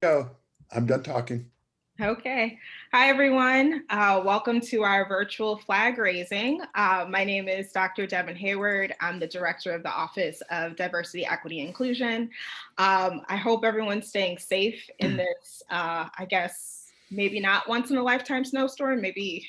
Go. I'm done talking. Okay. Hi, everyone. Welcome to our virtual flag raising. My name is Dr. Devin Hayward. I'm the director of the Office of Diversity, Equity, Inclusion. I hope everyone's staying safe in this, I guess, maybe not once in a lifetime snowstorm, maybe,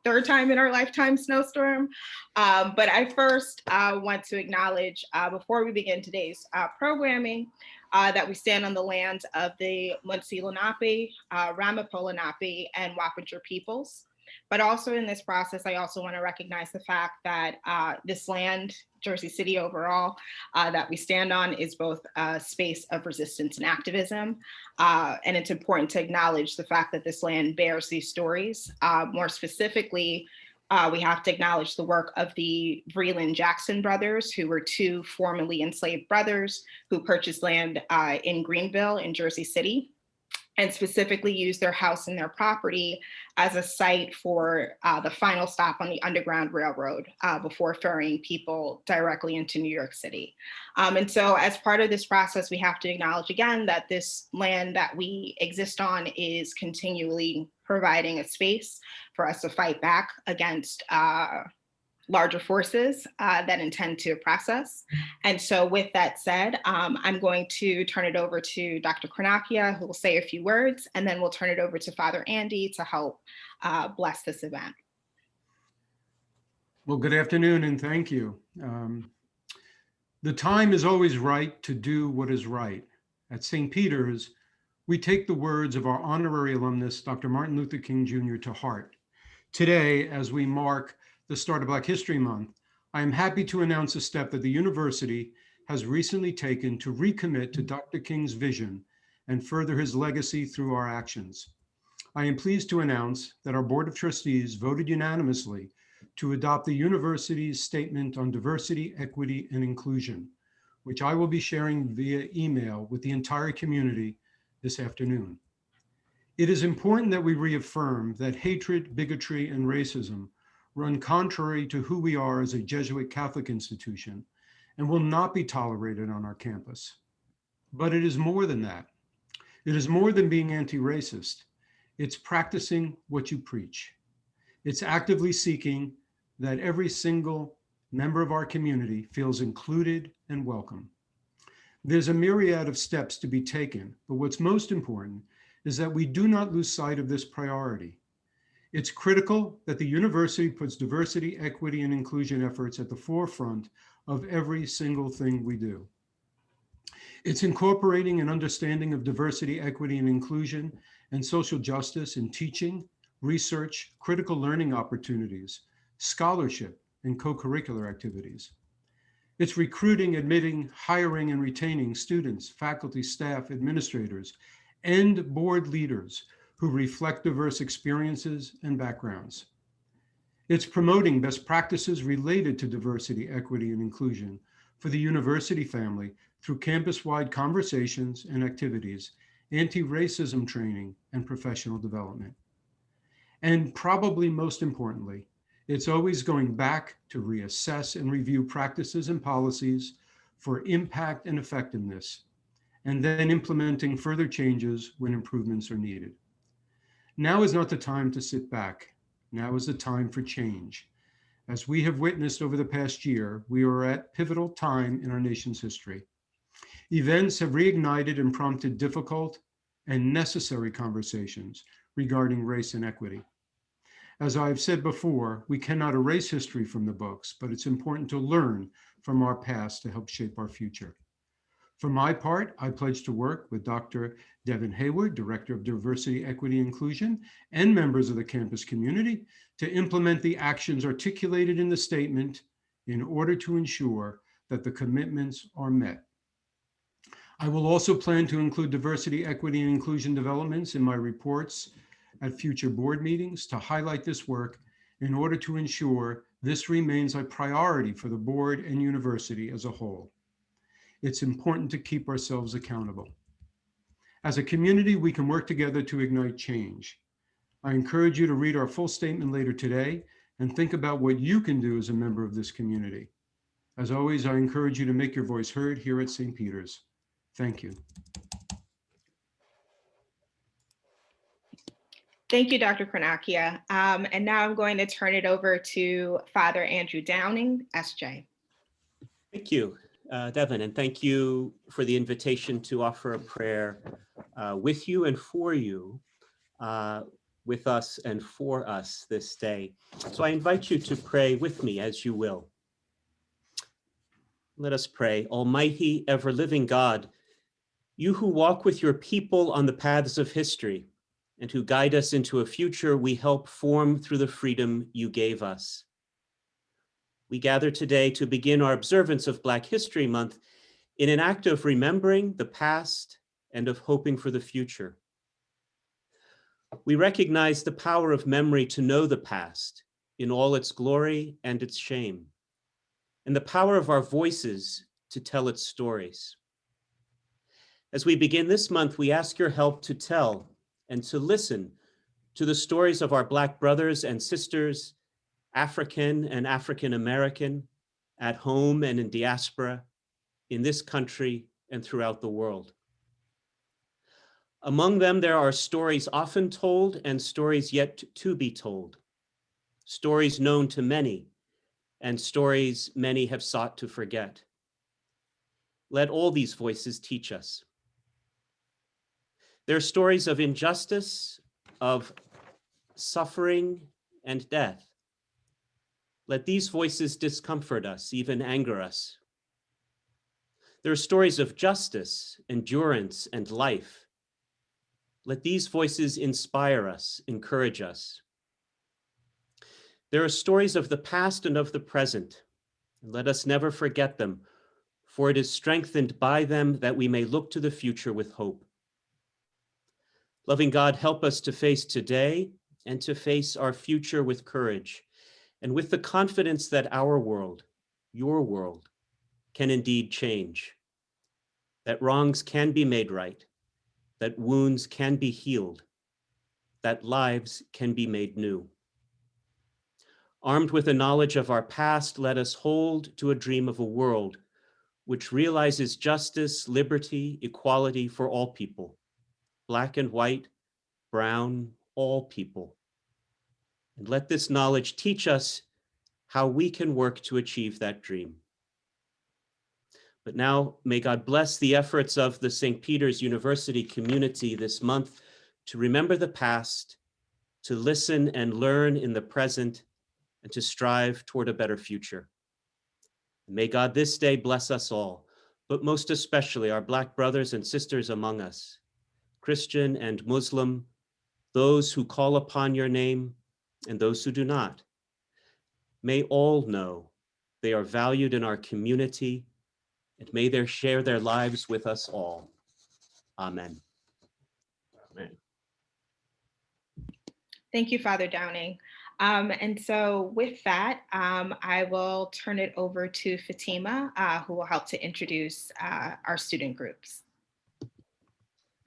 third time in our lifetime snowstorm. But I first want to acknowledge, before we begin today's programming, that we stand on the lands of the Munsee Lenape, Ramapo Lenape, and Wappinger peoples. But also in this process, I also want to recognize the fact that this land, Jersey City overall, that we stand on is both a space of resistance and activism. And it's important to acknowledge the fact that this land bears these stories. More specifically, we have to acknowledge the work of the Vreeland Jackson brothers, who were two formerly enslaved brothers who purchased land in Greenville in Jersey City, and specifically used their house and their property as a site for the final stop on the Underground Railroad before ferrying people directly into New York City. And so as part of this process, we have to acknowledge again that this land that we exist on is continually providing a space for us to fight back against larger forces that intend to oppress us. And so with that said, I'm going to turn it over to Dr. Kornakia, who will say a few words, and then we'll turn it over to Father Andy to help bless this event. Well, good afternoon and thank you. The time is always right to do what is right. At St. Peter's, we take the words of our honorary alumnus, Dr. Martin Luther King Jr. to heart. Today, as we mark the start of Black History Month, I am happy to announce a step that the university has recently taken to recommit to Dr. King's vision and further his legacy through our actions. I am pleased to announce that our Board of Trustees voted unanimously to adopt the university's statement on diversity, equity, and inclusion, which I will be sharing via email with the entire community this afternoon. It is important that we reaffirm that hatred, bigotry, and racism run contrary to who we are as a Jesuit Catholic institution and will not be tolerated on our campus. But it is more than that. It is more than being anti-racist. It's practicing what you preach. It's actively seeking that every single member of our community feels included and welcome. There's a myriad of steps to be taken, but what's most important is that we do not lose sight of this priority. It's critical that the university puts diversity, equity, and inclusion efforts at the forefront of every single thing we do. It's incorporating an understanding of diversity, equity, and inclusion and social justice in teaching, research, critical learning opportunities, scholarship, and co-curricular activities. It's recruiting, admitting, hiring, and retaining students, faculty, staff, administrators, and board leaders who reflect diverse experiences and backgrounds. It's promoting best practices related to diversity, equity, and inclusion for the university family through campus-wide conversations and activities, anti-racism training, and professional development. And probably most importantly, it's always going back to reassess and review practices and policies for impact and effectiveness, and then implementing further changes when improvements are needed. Now is not the time to sit back. Now is the time for change. As we have witnessed over the past year, we are at pivotal time in our nation's history. Events have reignited and prompted difficult and necessary conversations regarding race and equity. As I've said before, we cannot erase history from the books, but it's important to learn from our past to help shape our future. For my part, I pledge to work with Dr. Devin Hayward, Director of Diversity, Equity, Inclusion, and members of the campus community to implement the actions articulated in the statement in order to ensure that the commitments are met. I will also plan to include diversity, equity, and inclusion developments in my reports at future board meetings to highlight this work in order to ensure this remains a priority for the board and university as a whole. It's important to keep ourselves accountable. As a community, we can work together to ignite change. I encourage you to read our full statement later today and think about what you can do as a member of this community. As always, I encourage you to make your voice heard here at St. Peter's. Thank you. Thank you, Dr. Kornakia. And now I'm going to turn it over to Father Andrew Downing, SJ. Thank you, Devin, and thank you for the invitation to offer a prayer with you and for you, with us and for us this day. So I invite you to pray with me as you will. Let us pray. Almighty, ever-living God, you who walk with your people on the paths of history and who guide us into a future we help form through the freedom you gave us. We gather today to begin our observance of Black History Month in an act of remembering the past and of hoping for the future. We recognize the power of memory to know the past in all its glory and its shame, and the power of our voices to tell its stories. As we begin this month, we ask your help to tell and to listen to the stories of our Black brothers and sisters, African and African American, at home and in diaspora, in this country and throughout the world. Among them, there are stories often told and stories yet to be told, stories known to many and stories many have sought to forget. Let all these voices teach us. There are stories of injustice, of suffering and death. Let these voices discomfort us, even anger us. There are stories of justice, endurance, and life. Let these voices inspire us, encourage us. There are stories of the past and of the present. Let us never forget them, for it is strengthened by them that we may look to the future with hope. Loving God, help us to face today and to face our future with courage and with the confidence that our world, your world, can indeed change, that wrongs can be made right, that wounds can be healed, that lives can be made new. Armed with a knowledge of our past, let us hold to a dream of a world which realizes justice, liberty, equality for all people, Black and white, brown, all people. And let this knowledge teach us how we can work to achieve that dream. But now, may God bless the efforts of the St. Peter's University community this month to remember the past, to listen and learn in the present, and to strive toward a better future. And may God this day bless us all, but most especially our Black brothers and sisters among us, Christian and Muslim, those who call upon your name and those who do not. May all know they are valued in our community, and may they share their lives with us all. Amen. Amen. Thank you, Father Downing. And so with that, I will turn it over to Fatima, who will help to introduce our student groups.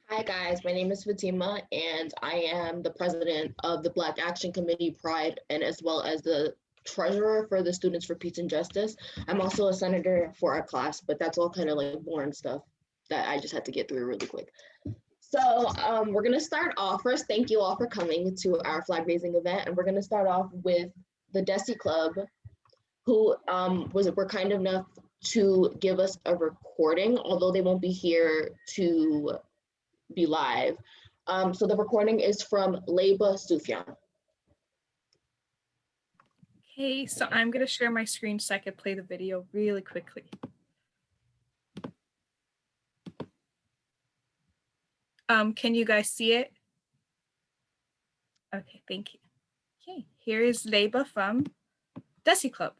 Hi guys, my name is Fatima and I am the president of the Black Action Committee Pride and as well as the treasurer for the Students for Peace and Justice. I'm also a senator for our class, but that's all kind of like boring stuff that I just had to get through really quick. So we're gonna start off, first, thank you all for coming to our flag raising event. And we're gonna start off with the Desi Club, who were kind enough to give us a recording, although they won't be here to be live. So the recording is from Leba Sufyan. Okay, so I'm gonna share my screen so I could play the video really quickly. Can you guys see it? Okay, thank you. Okay, here is Leba from Desi Club.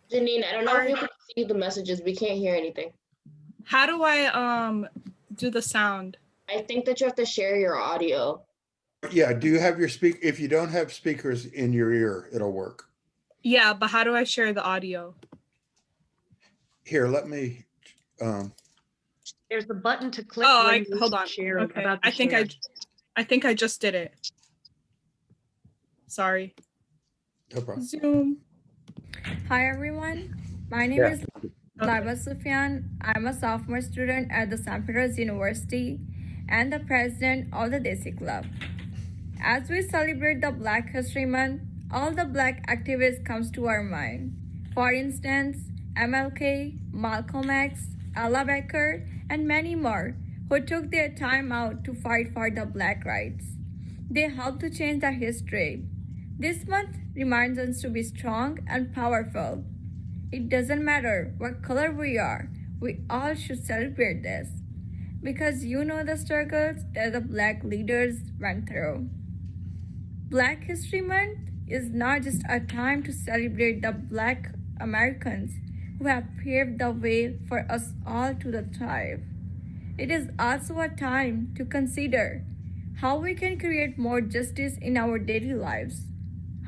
Janine, I don't know if you can see the messages. We can't hear anything. How do I do the sound? I think that you have to share your audio. Yeah, do you have your if you don't have speakers in your ear, it'll work. Yeah, but how do I share the audio? Here, let me, There's the button to click. Oh, where you hold on. share Okay. about the I think share. I think I just did it. Sorry. no problem. Zoom. Hi everyone, my name Yeah. is Laiba Sufyan. I'm a sophomore student at the St. Peter's University and the president of the Desi Club. As we celebrate the Black History Month, all the Black activists comes to our mind. For instance, MLK, Malcolm X, Ella Baker, and many more who took their time out to fight for the Black rights. They helped to change the history. This month reminds us to be strong and powerful. It doesn't matter what color we are, we all should celebrate this. Because you know the struggles that the Black leaders went through. Black History Month is not just a time to celebrate the Black Americans who have paved the way for us all to thrive. It is also a time to consider how we can create more justice in our daily lives.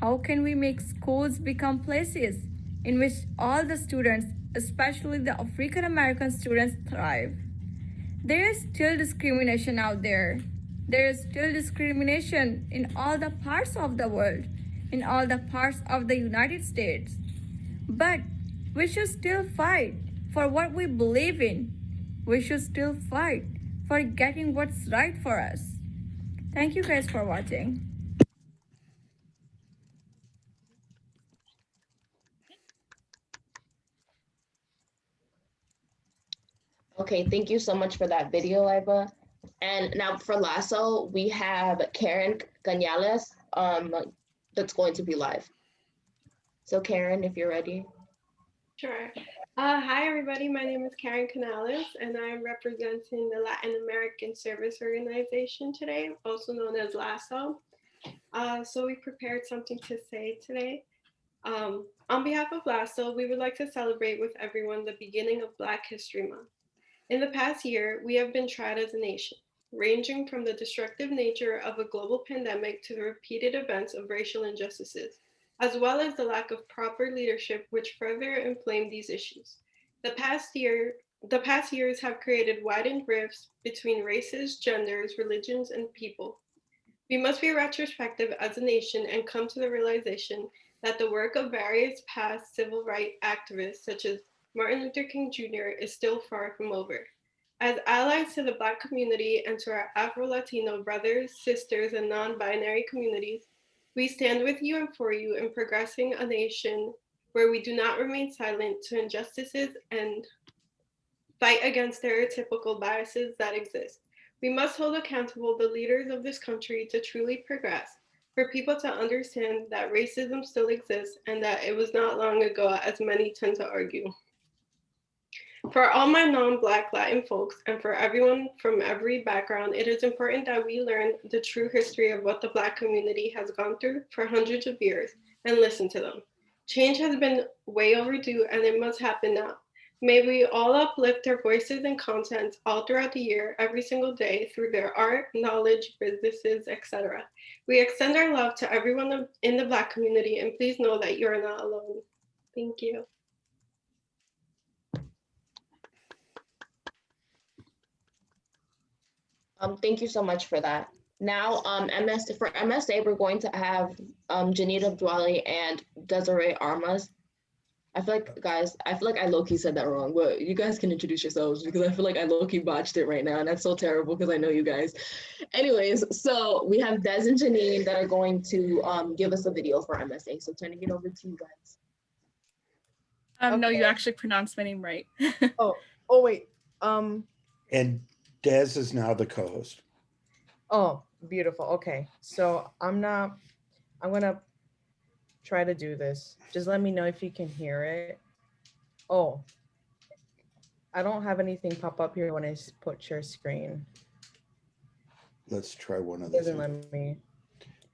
How can we make schools become places in which all the students, especially the African American students, thrive? There is still discrimination out there. There is still discrimination in all the parts of the world, in all the parts of the United States. But we should still fight for what we believe in. We should still fight for getting what's right for us. Thank you guys for watching. Okay, thank you so much for that video, Iba. And now for Lasso, we have Karen Canales that's going to be live. So Karen, if you're ready. Sure. Hi, everybody. My name is Karen Canales, and I'm representing the Latin American Service Organization today, also known as LASSO. So we prepared something to say today. On behalf of LASSO, we would like to celebrate with everyone the beginning of Black History Month. In the past year, we have been tried as a nation, ranging from the destructive nature of a global pandemic to the repeated events of racial injustices, as well as the lack of proper leadership, which further inflamed these issues. The past years have created widened rifts between races, genders, religions, and people. We must be retrospective as a nation and come to the realization that the work of various past civil rights activists, such as Martin Luther King Jr., is still far from over. As allies to the Black community and to our Afro-Latino brothers, sisters, and non-binary communities, we stand with you and for you in progressing a nation where we do not remain silent to injustices and fight against stereotypical biases that exist. We must hold accountable the leaders of this country to truly progress, for people to understand that racism still exists and that it was not long ago, as many tend to argue. For all my non-Black Latin folks and for everyone from every background, it is important that we learn the true history of what the Black community has gone through for hundreds of years and listen to them. Change has been way overdue and it must happen now. May we all uplift their voices and content all throughout the year, every single day, through their art, knowledge, businesses, etc. We extend our love to everyone in the Black community, and please know that you are not alone. Thank you. Thank you so much for that. Now, for MSA, we're going to have Janita Dwali and Desiree Armas. I feel like I low-key said that wrong, but you guys can introduce yourselves because I feel like I low-key botched it right now, and that's so terrible because I know you guys. Anyways, so we have Des and Janine that are going to give us a video for MSA. So turning it over to you guys. No, you Okay. actually pronounced my name right. Oh wait. And Des is now the co-host. Oh, beautiful. Okay. So I'm gonna try to do this. Just let me know if you can hear it. Oh, I don't have anything pop up here when I put share screen. Let's try one of It these. doesn't let me.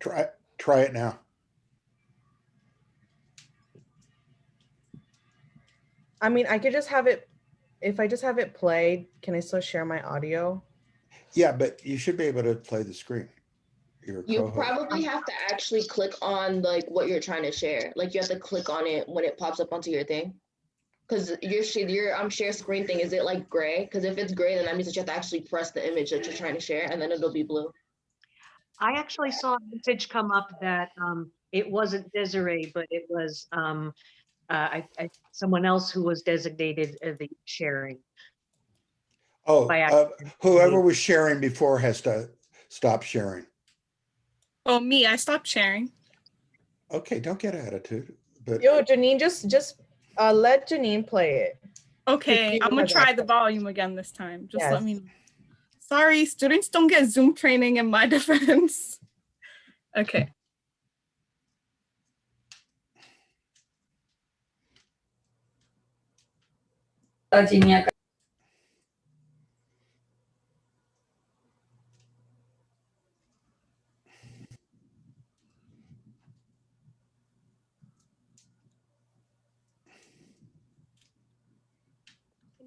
Try it now. I mean, I could just have it, if I just have it played, can I still share my audio? Yeah, but you should be able to play the screen. Your You co-host. probably have to actually click on like what you're trying to share. Like you have to click on it when it pops up onto your thing. Because your share screen thing, is it like gray? Because if it's gray, then that means that you have to actually press the image that you're trying to share, and then it'll be blue. I actually saw a message come up that it wasn't Desiree, but it was someone else who was designated the sharing. Oh, by accident. whoever was sharing before has to stop sharing. Oh, me, I stopped sharing. Okay, don't get attitude. But Yo, Janine, just let Janine play it. Okay, You I'm gonna have try the access. volume again this time. Just let Yes. me know. Sorry, students don't get Zoom training in my defense. Okay. Can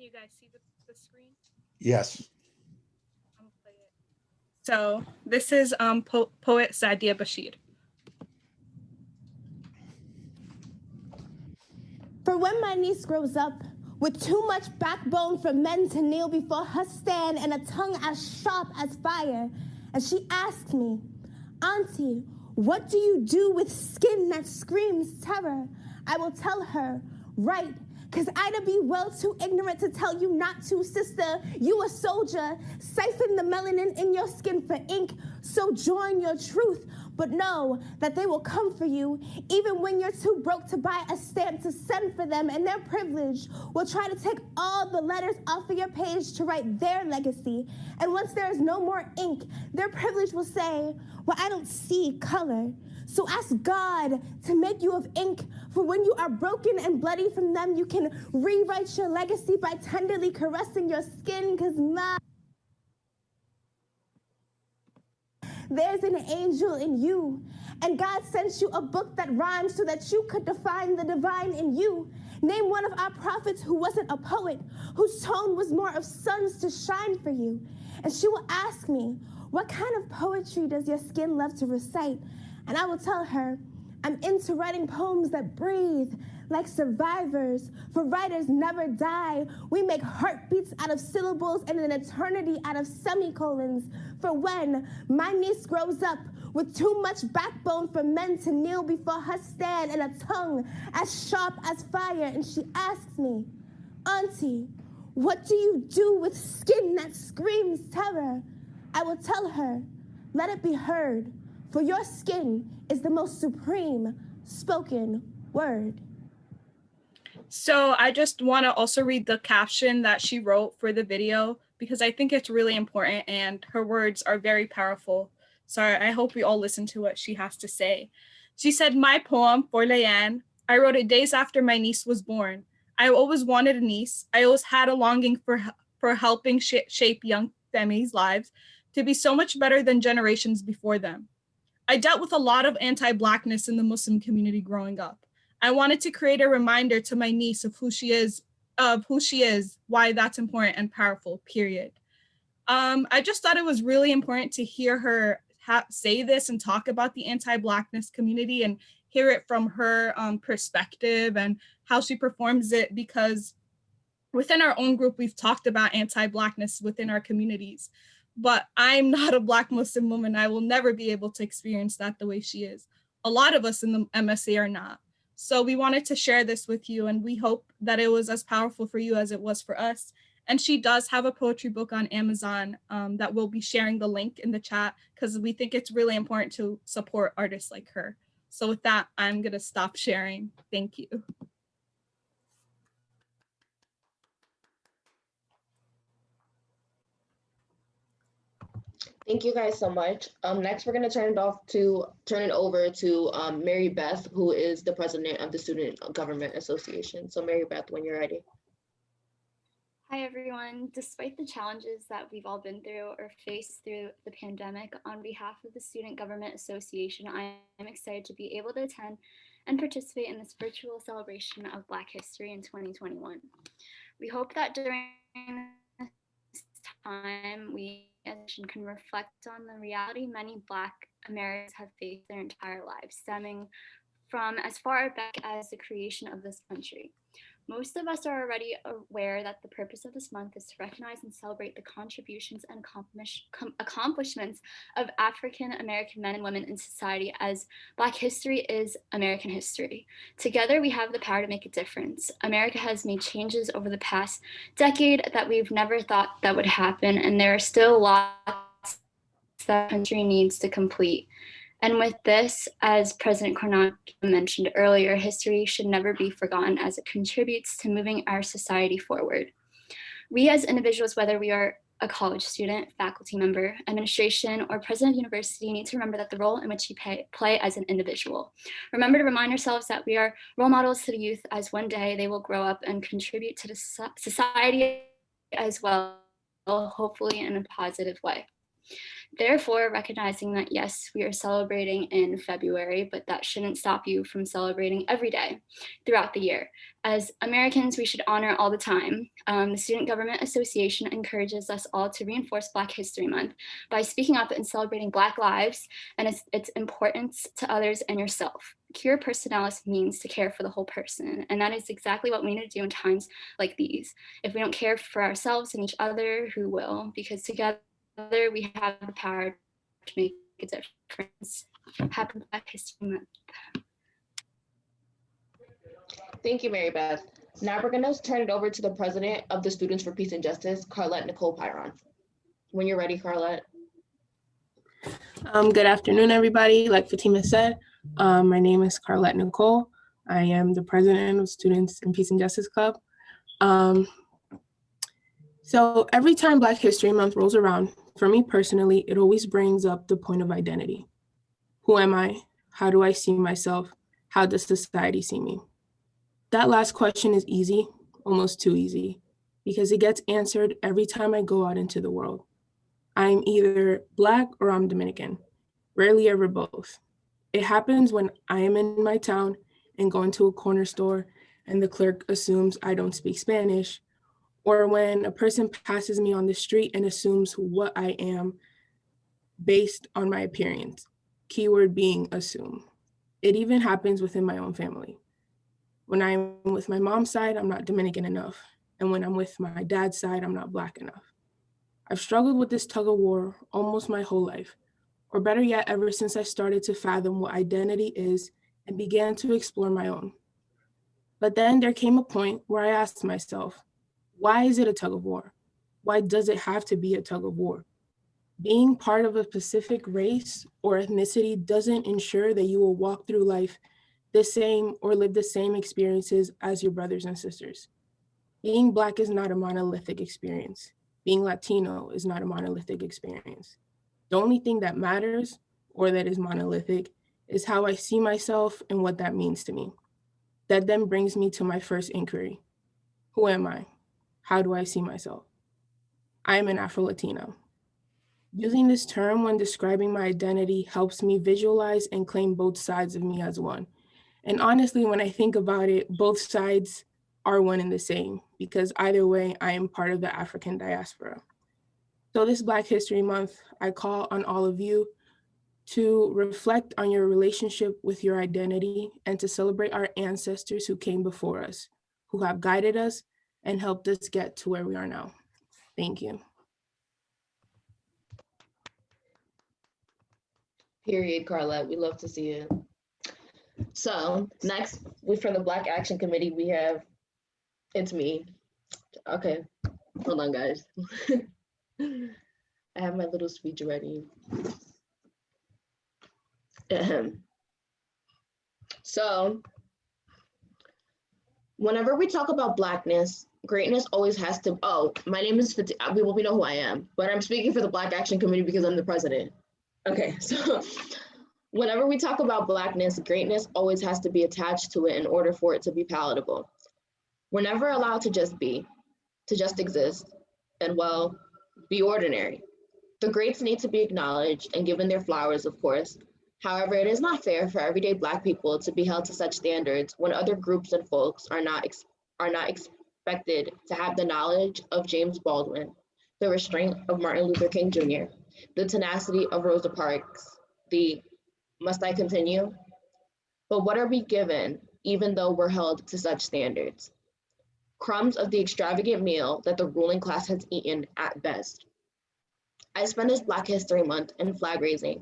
you guys see the screen? yes. I'm gonna play it. So this is poet Sadia Bashir. For when my niece grows up with too much backbone for men to kneel before her stand and a tongue as sharp as fire, and she asks me, Auntie, what do you do with skin that screams terror? I will tell her, right, because I'd be well too ignorant to tell you not to, sister. You a soldier, siphon the melanin in your skin for ink, so join your truth. But know that they will come for you, even when you're too broke to buy a stamp to send for them, and their privilege will try to take all the letters off of your page to write their legacy. And once there is no more ink, their privilege will say, well, I don't see color. So ask God to make you of ink, for when you are broken and bloody from them, you can rewrite your legacy by tenderly caressing your skin, because there's an angel in you, and God sent you a book that rhymes so that you could define the divine in you. Name one of our prophets who wasn't a poet, whose tone was more of suns to shine for you. And she will ask me, what kind of poetry does your skin love to recite? And I will tell her, I'm into writing poems that breathe like survivors, for writers never die. We make heartbeats out of syllables and an eternity out of semicolons. For when my niece grows up with too much backbone for men to kneel before her stand and a tongue as sharp as fire, and she asks me, Auntie, what do you do with skin that screams terror? I will tell her, let it be heard, for your skin is the most supreme spoken word. So I just want to also read the caption that she wrote for the video, because I think it's really important and her words are very powerful. So I hope we all listen to what she has to say. She said, my poem for Leanne, I wrote it days after my niece was born. I always wanted a niece. I always had a longing for helping shape young Femi's lives to be so much better than generations before them. I dealt with a lot of anti-Blackness in the Muslim community growing up. I wanted to create a reminder to my niece of who she is, why that's important and powerful, period. I just thought it was really important to hear her say this and talk about the anti-Blackness community and hear it from her perspective and how she performs it, because within our own group, we've talked about anti-Blackness within our communities, but I'm not a Black Muslim woman. I will never be able to experience that the way she is. A lot of us in the MSA are not. So we wanted to share this with you, and we hope that it was as powerful for you as it was for us. And she does have a poetry book on Amazon that we'll be sharing the link in the chat, because we think it's really important to support artists like her. So with that, I'm gonna stop sharing. Thank you. Thank you guys so much. Next, we're gonna turn it over to Mary Beth, who is the president of the Student Government Association. So Mary Beth, when you're ready. Hi, everyone. Despite the challenges that we've all been through or faced through the pandemic, on behalf of the Student Government Association, I am excited to be able to attend and participate in this virtual celebration of Black history in 2021. We hope that during this time, we as a nation can reflect on the reality many Black Americans have faced their entire lives, stemming from as far back as the creation of this country. Most of us are already aware that the purpose of this month is to recognize and celebrate the contributions and accomplishments of African American men and women in society, as Black history is American history. Together, we have the power to make a difference. America has made changes over the past decade that we've never thought that would happen, and there are still lots that the country needs to complete. And with this, as President Cornell mentioned earlier, history should never be forgotten as it contributes to moving our society forward. We as individuals, whether we are a college student, faculty member, administration, or president of university, need to remember that the role in which you play as an individual. Remember to remind ourselves that we are role models to the youth, as one day they will grow up and contribute to the society as well, hopefully in a positive way. Therefore, recognizing that, yes, we are celebrating in February, but that shouldn't stop you from celebrating every day throughout the year. As Americans, we should honor all the time. The Student Government Association encourages us all to reinforce Black History Month by speaking up and celebrating Black lives and its importance to others and yourself. Cure personalis means to care for the whole person, and that is exactly what we need to do in times like these. If we don't care for ourselves and each other, who will? Because together, we have the power to make a difference. Happy Black History Month. Thank you, Mary Beth. Now we're going to turn it over to the president of the Students for Peace and Justice, Carlette Nicole Pyron. When you're ready, Carlette. Good afternoon, everybody. Like Fatima said, my name is Carlette Nicole. I am the president of Students in Peace and Justice Club. So every time Black History Month rolls around, for me personally, it always brings up the point of identity. Who am I? How do I see myself? How does society see me? That last question is easy, almost too easy, because it gets answered every time I go out into the world. I'm either Black or I'm Dominican, rarely ever both. It happens when I am in my town and go into a corner store and the clerk assumes I don't speak Spanish, or when a person passes me on the street and assumes what I am based on my appearance, keyword being assume. It even happens within my own family. When I'm with my mom's side, I'm not Dominican enough. And when I'm with my dad's side, I'm not Black enough. I've struggled with this tug of war almost my whole life, or better yet, ever since I started to fathom what identity is and began to explore my own. But then there came a point where I asked myself, why is it a tug of war? Why does it have to be a tug of war? Being part of a specific race or ethnicity doesn't ensure that you will walk through life the same or live the same experiences as your brothers and sisters. Being Black is not a monolithic experience. Being Latino is not a monolithic experience. The only thing that matters or that is monolithic is how I see myself and what that means to me. That then brings me to my first inquiry. Who am I? How do I see myself? I am an Afro-Latino. Using this term when describing my identity helps me visualize and claim both sides of me as one. And honestly, when I think about it, both sides are one and the same, because either way, I am part of the African diaspora. So this Black History Month, I call on all of you to reflect on your relationship with your identity and to celebrate our ancestors who came before us, who have guided us and helped us get to where we are now. Thank you. Period, Carlette. We love to see it. So next, from the Black Action Committee, we have, it's me. Okay, hold on, guys. I have my little speech ready. So whenever we talk about Blackness, greatness always has to, my name is Fatima. We know who I am, but I'm speaking for the Black Action Committee because I'm the president. Okay, so whenever we talk about Blackness, greatness always has to be attached to it in order for it to be palatable. We're never allowed to just be, to just exist, and well, be ordinary. The greats need to be acknowledged and given their flowers, of course, However, it is not fair for everyday Black people to be held to such standards when other groups and folks are not expected to have the knowledge of James Baldwin, the restraint of Martin Luther King Jr., the tenacity of Rosa Parks, the must I continue? But what are we given even though we're held to such standards? Crumbs of the extravagant meal that the ruling class has eaten at best. I spend this Black History Month and flag raising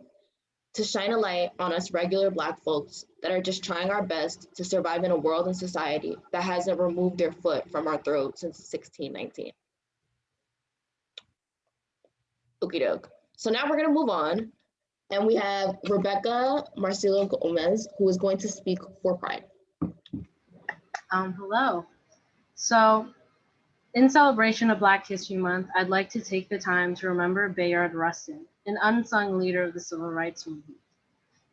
to shine a light on us regular Black folks that are just trying our best to survive in a world and society that hasn't removed their foot from our throat since 1619. Okie doke. So now we're gonna move on, and we have Rebecca Marcelo Gomez, who is going to speak for Pride. Hello. So, in celebration of Black History Month, I'd like to take the time to remember Bayard Rustin, an unsung leader of the civil rights movement.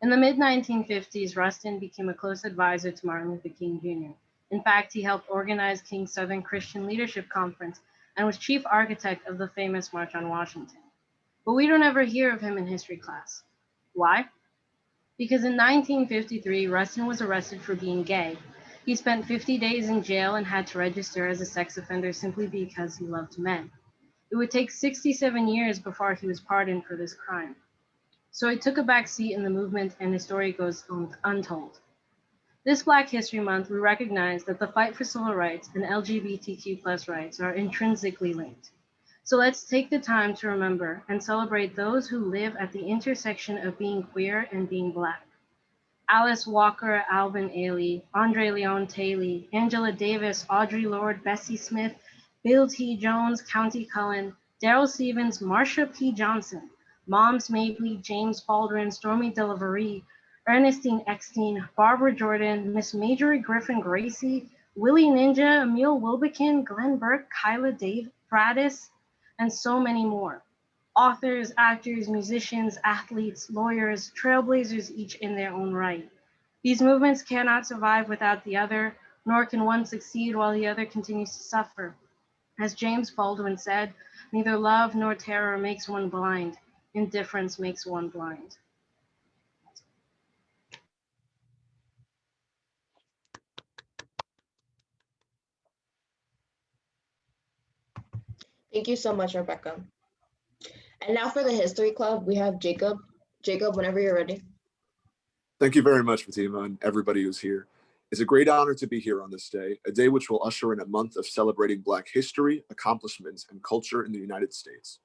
In the mid-1950s, Rustin became a close advisor to Martin Luther King Jr. In fact, he helped organize King's Southern Christian Leadership Conference and was chief architect of the famous March on Washington. But we don't ever hear of him in history class. Why? Because in 1953, Rustin was arrested for being gay. He spent 50 days in jail and had to register as a sex offender simply because he loved men. It would take 67 years before he was pardoned for this crime. So he took a back seat in the movement and his story goes untold. This Black History Month, we recognize that the fight for civil rights and LGBTQ+ rights are intrinsically linked. So let's take the time to remember and celebrate those who live at the intersection of being queer and being Black. Alice Walker, Alvin Ailey, Andre Leon Taylor, Angela Davis, Audre Lorde, Bessie Smith, Bill T. Jones, County Cullen, Daryl Stevens, Marsha P. Johnson, Moms Mabley, James Baldwin, Stormy Delivery, Ernestine Eckstein, Barbara Jordan, Miss Marjorie Griffin Gracie, Willie Ninja, Emil Wilbekin, Glenn Burke, Kyla Dave Fratis, and so many more. Authors, actors, musicians, athletes, lawyers, trailblazers, each in their own right. These movements cannot survive without the other, nor can one succeed while the other continues to suffer. As James Baldwin said, neither love nor terror makes one blind. Indifference makes one blind. Thank you so much, Rebecca. And now for the History Club, we have Jacob. Jacob, whenever you're ready. Thank you very much, Fatima, and everybody who's here. It's a great honor to be here on this day, a day which will usher in a month of celebrating Black history, accomplishments, and culture in the United States.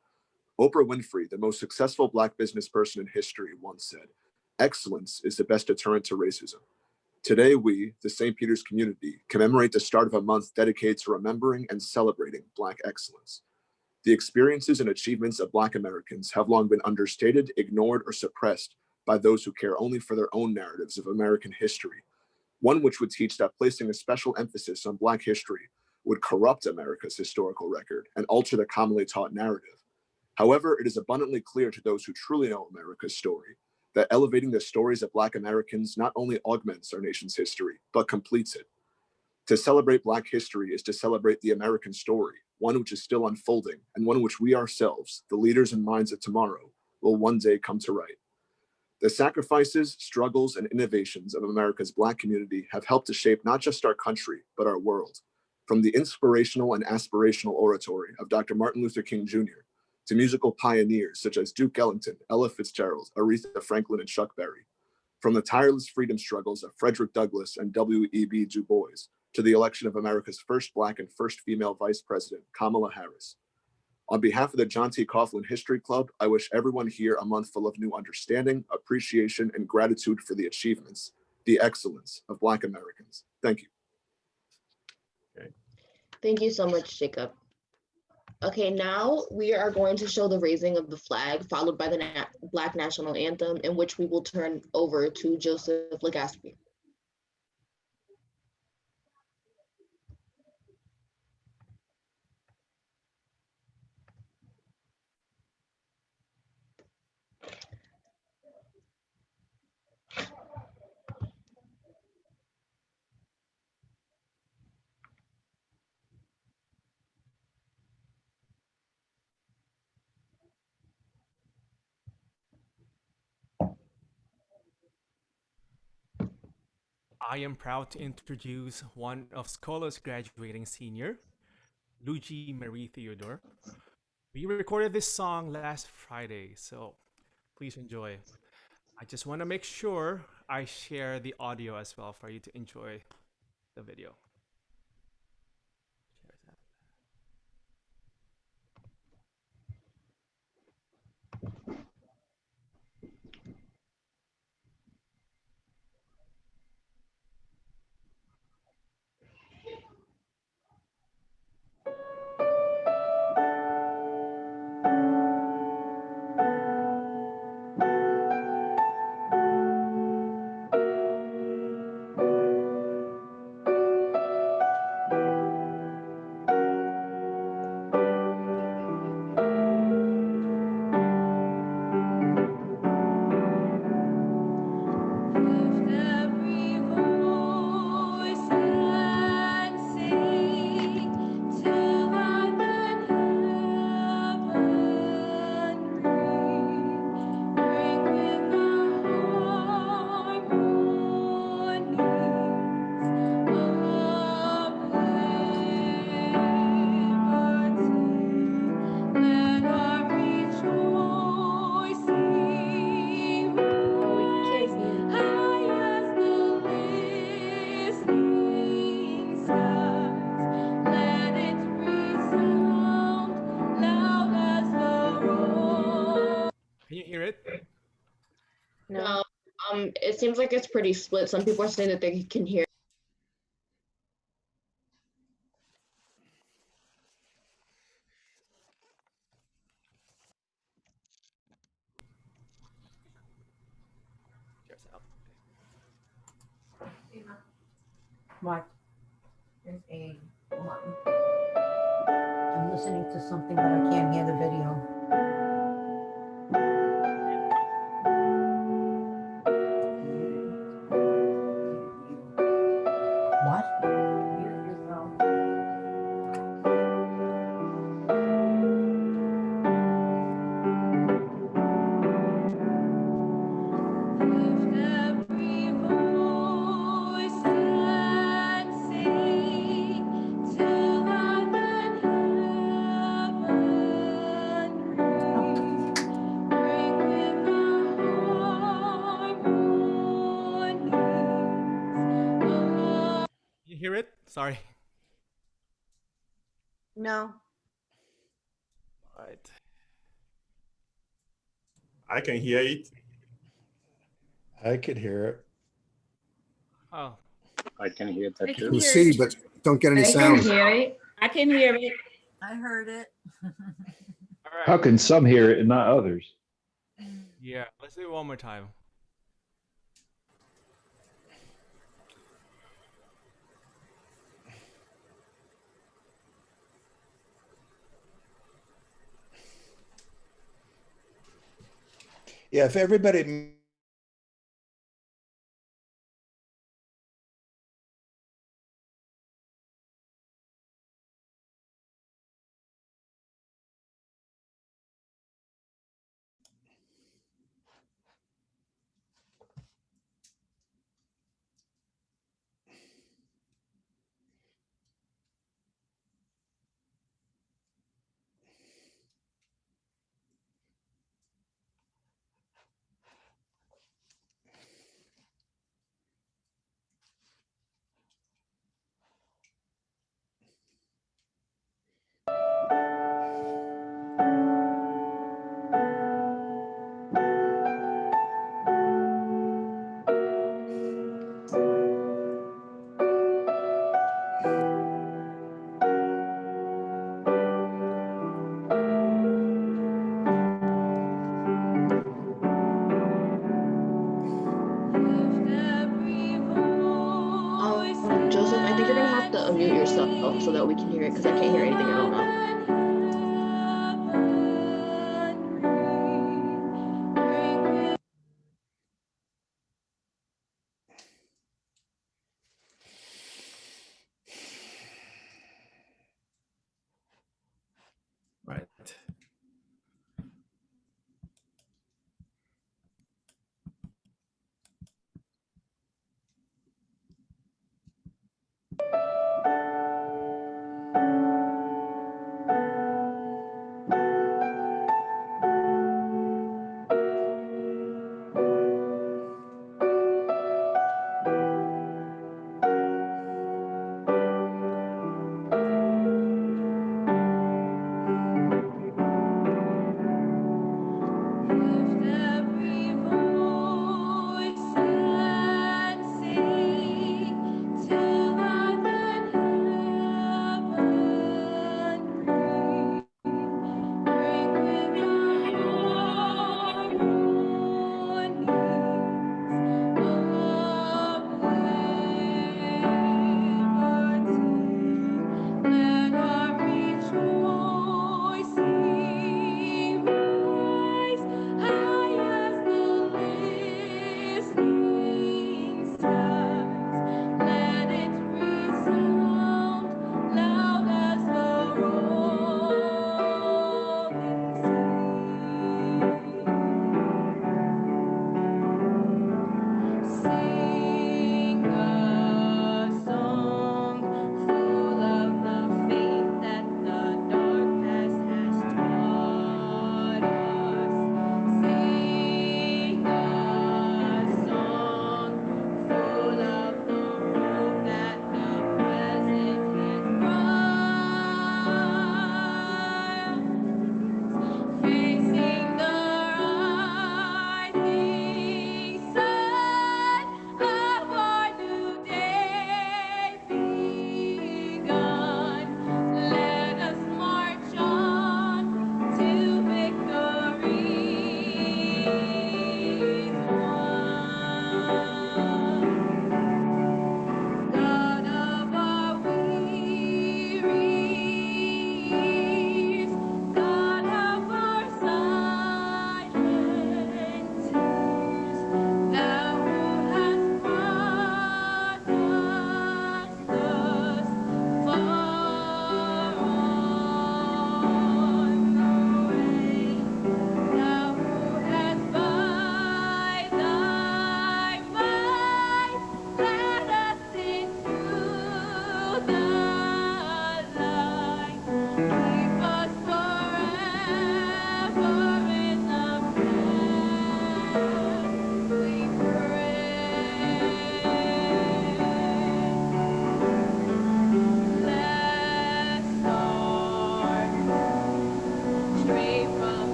Oprah Winfrey, the most successful Black business person in history, once said, "Excellence is the best deterrent to racism." Today, we, the St. Peter's community, commemorate the start of a month dedicated to remembering and celebrating Black excellence. The experiences and achievements of Black Americans have long been understated, ignored, or suppressed by those who care only for their own narratives of American history, one which would teach that placing a special emphasis on Black history would corrupt America's historical record and alter the commonly taught narrative. However, it is abundantly clear to those who truly know America's story that elevating the stories of Black Americans not only augments our nation's history, but completes it. To celebrate Black history is to celebrate the American story, one which is still unfolding, and one which we ourselves, the leaders and minds of tomorrow, will one day come to write. The sacrifices, struggles, and innovations of America's Black community have helped to shape not just our country, but our world. From the inspirational and aspirational oratory of Dr. Martin Luther King Jr., to musical pioneers such as Duke Ellington, Ella Fitzgerald, Aretha Franklin, and Chuck Berry. From the tireless freedom struggles of Frederick Douglass and W.E.B. Du Bois, to the election of America's first Black and first female vice president, Kamala Harris. On behalf of the John T. Coughlin History Club, I wish everyone here a month full of new understanding, appreciation, and gratitude for the achievements, the excellence of Black Americans. Thank you. Okay. Thank you so much, Jacob. Okay, now we are going to show the raising of the flag, followed by the Black National Anthem, in which we will turn over to Joseph Legaspi. I am proud to introduce one of Scola's graduating senior, Luigi Marie Theodore. We recorded this song last Friday, so please enjoy. I just want to make sure I share the audio as well for you to enjoy the video. Can you hear it? No, it seems like it's pretty split. Some people are saying that they can hear. What? There's a one. I'm listening to something, but I can't hear the video. What? Mute yourself. Can you hear it? Sorry. No. Right. I can hear it. I could hear it. Oh. I can hear that I too. can You hear see, it. but don't get any I sound. can hear it. I can hear it. I heard it. How can some hear it and not others? Yeah, let's do it one more time. Yeah, if everybody Joseph, I think you're gonna have to unmute yourself so that we can hear it because I can't hear anything. I don't know. Right.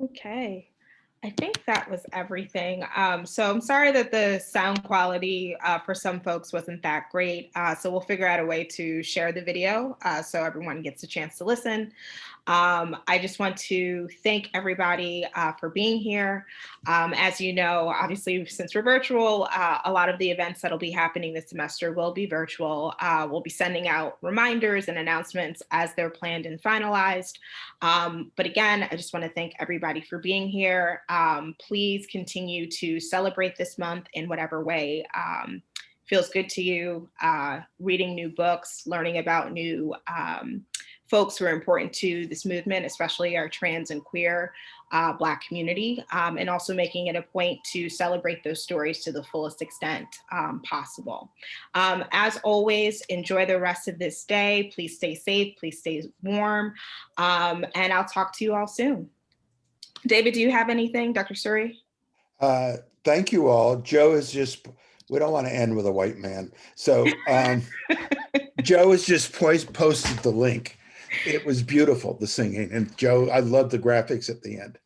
Okay, I think that was everything. So I'm sorry that the sound quality for some folks wasn't that great. So we'll figure out a way to share the video so everyone gets a chance to listen. I just want to thank everybody for being here. As you know, obviously, since we're virtual, a lot of the events that'll be happening this semester will be virtual. We'll be sending out reminders and announcements as they're planned and finalized. But again, I just want to thank everybody for being here. Please continue to celebrate this month in whatever way feels good to you, reading new books, learning about new folks who are important to this movement, especially our trans and queer Black community, and also making it a point to celebrate those stories to the fullest extent possible. As always, enjoy the rest of this day. Please stay safe, please stay warm, and I'll talk to you all soon. David, do you have anything, Dr. Suri? Thank you all. Joe is just, we don't want to end with a white man. So Joe has just posted the link. It was beautiful, the singing. And Joe, I love the graphics at the end.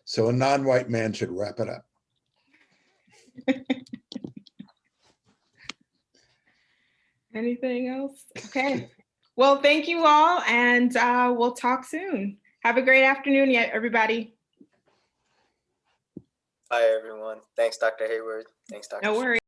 So a non-white man should wrap it up. Anything else? Okay. Well, thank you all, and we'll talk soon. Have a great afternoon, everybody. Bye, everyone. Thanks, Dr. Hayward. Thanks, Dr. No worries.